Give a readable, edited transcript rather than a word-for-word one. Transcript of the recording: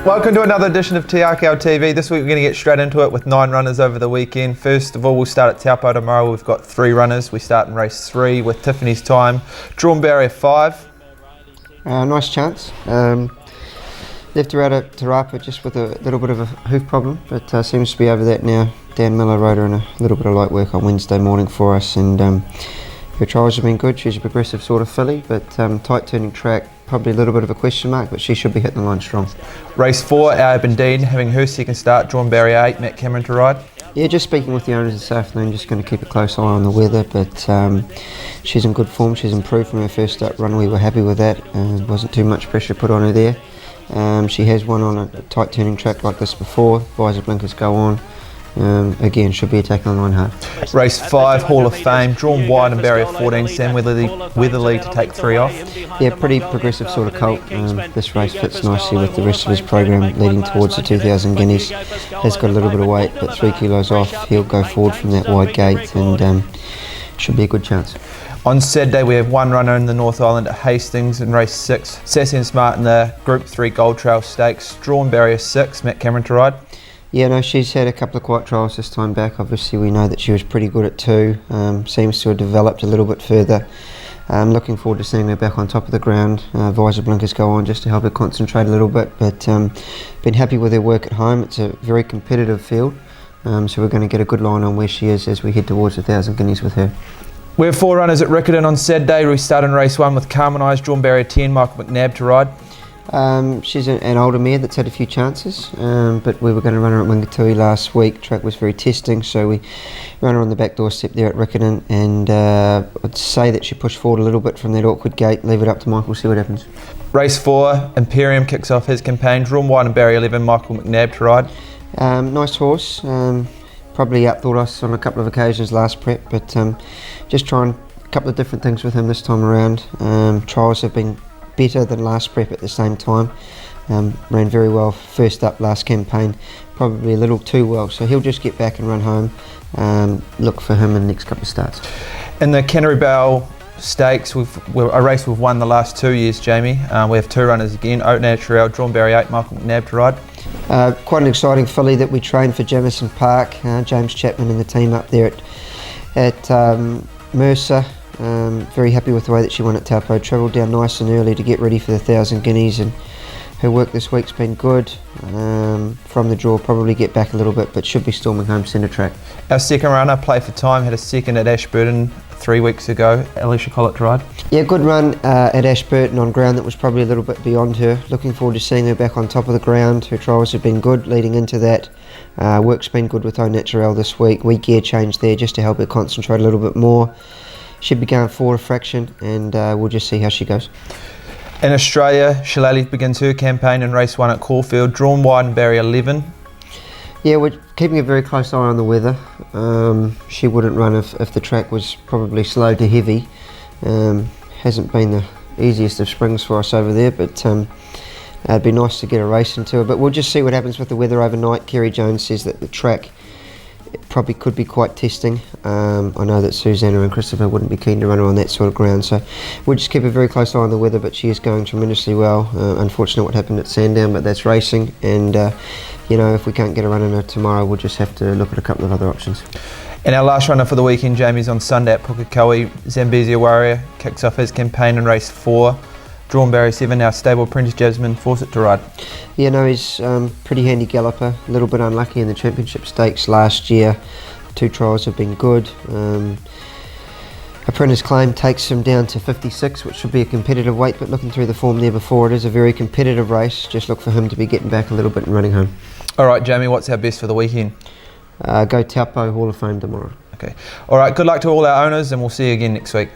Welcome to another edition of Akau TV. This week we're going to get straight into it with 9 runners over the weekend. First of all, we'll start at Taupo tomorrow. We've got 3 runners. We start in race 3 with Tiffany's Time. Drawn barrier 5. Nice chance. Left her out at Te Rapa just with a little bit of a hoof problem, but seems to be over that now. Dan Miller rode her in a little bit of light work on Wednesday morning for us, and her trials have been good. She's a progressive sort of filly, but tight turning track, probably a little bit of a question mark, but she should be hitting the line strong. Race 4, our Aberdeen, having her second start, drawn barrier 8, Matt Cameron to ride. Yeah, just speaking with the owners this afternoon, just going to keep a close eye on the weather, but she's in good form. She's improved from her first start run. We were happy with that. Wasn't too much pressure put on her there. She has won on a tight turning track like this before. Visor blinkers go on. Again, should be attacking the line hard. Race 5, Hall of Fame, drawn wide in barrier 14, Sam Weatherly to take 3 off. Yeah, pretty progressive sort of colt. This race fits nicely with the rest of his program leading towards the 2000 guineas. Has got a little bit of weight, but 3 kilos off. He'll go forward from that wide gate and should be a good chance. On Saturday we have 1 runner in the North Island at Hastings in race 6, Sassy and Smart in the Group 3 Gold Trail Stakes, drawn barrier 6, Matt Cameron to ride. Yeah, no, she's had a couple of quiet trials this time back. Obviously we know that she was pretty good at 2, seems to have developed a little bit further. Looking forward to seeing her back on top of the ground. Visor blinkers go on just to help her concentrate a little bit, but been happy with her work at home. It's a very competitive field, so we're going to get a good line on where she is as we head towards 1,000 guineas with her. We have 4 runners at Riccarton on Saturday. We start in race 1 with Carmenised, drawn barrier 10, Michael McNabb to ride. She's an older mare that's had a few chances, but we were going to run her at Wingatui last week. Track was very testing, so we ran her on the back doorstep there at Riccarton, and I'd say that she pushed forward a little bit from that awkward gate. Leave it up to Michael, see what happens. Race 4, Imperium kicks off his campaign, drawn wide in barrier 11, Michael McNabb to ride. Nice horse, probably outthought us on a couple of occasions last prep, but just trying a couple of different things with him this time around. Trials have been better than last prep at the same time. Ran very well first up last campaign, probably a little too well, so he'll just get back and run home. Look for him in the next couple of starts. In the Canterbury Bell Stakes, we're a race we've won the last 2 years, Jamie. We have 2 runners again, Haute Naturel, drawn barrier 8, Michael McNabb to ride. Quite an exciting filly that we trained for Jamison Park. James Chapman and the team up there at Mercer. Very happy with the way that she won at Taupo. Travelled down nice and early to get ready for the 1,000 guineas, and her work this week's been good. From the draw, probably get back a little bit, but should be storming home centre track. Our second runner, Play for Time, had a second at Ashburton 3 weeks ago. Alicia Collett to ride. Yeah, good run at Ashburton on ground that was probably a little bit beyond her. Looking forward to seeing her back on top of the ground. Her trials have been good leading into that. Work's been good with Haute Naturel this week. Wee gear change there just to help her concentrate a little bit more. Should be going forward a fraction, and we'll just see how she goes. In Australia, Shillelagh begins her campaign in race 1 at Caulfield, drawn wide in barrier 11. Yeah, we're keeping a very close eye on the weather. She wouldn't run if the track was probably slow to heavy. Hasn't been the easiest of springs for us over there, but it'd be nice to get a race into her. But we'll just see what happens with the weather overnight. Kerry Jones says that the track probably could be quite testing. I know that Susanna and Christopher wouldn't be keen to run her on that sort of ground, so we'll just keep a very close eye on the weather, but she is going tremendously well. Unfortunate what happened at Sandown, but that's racing, and if we can't get a run in her tomorrow, we'll just have to look at a couple of other options. And our last runner for the weekend, Jamie's on Sunday at Pukekohe. Zambezia Warrior kicks off his campaign in race 4. Drawn barrier 7, our stable Apprentice Jasmine Fawcett to ride. Yeah, no, he's pretty handy galloper. A little bit unlucky in the championship stakes last year. 2 trials have been good. Apprentice Claim takes him down to 56, which should be a competitive weight, but looking through the form there before, it is a very competitive race. Just look for him to be getting back a little bit and running home. All right, Jamie, what's our best for the weekend? Go Taupo Hall of Fame tomorrow. Okay. All right, good luck to all our owners, and we'll see you again next week.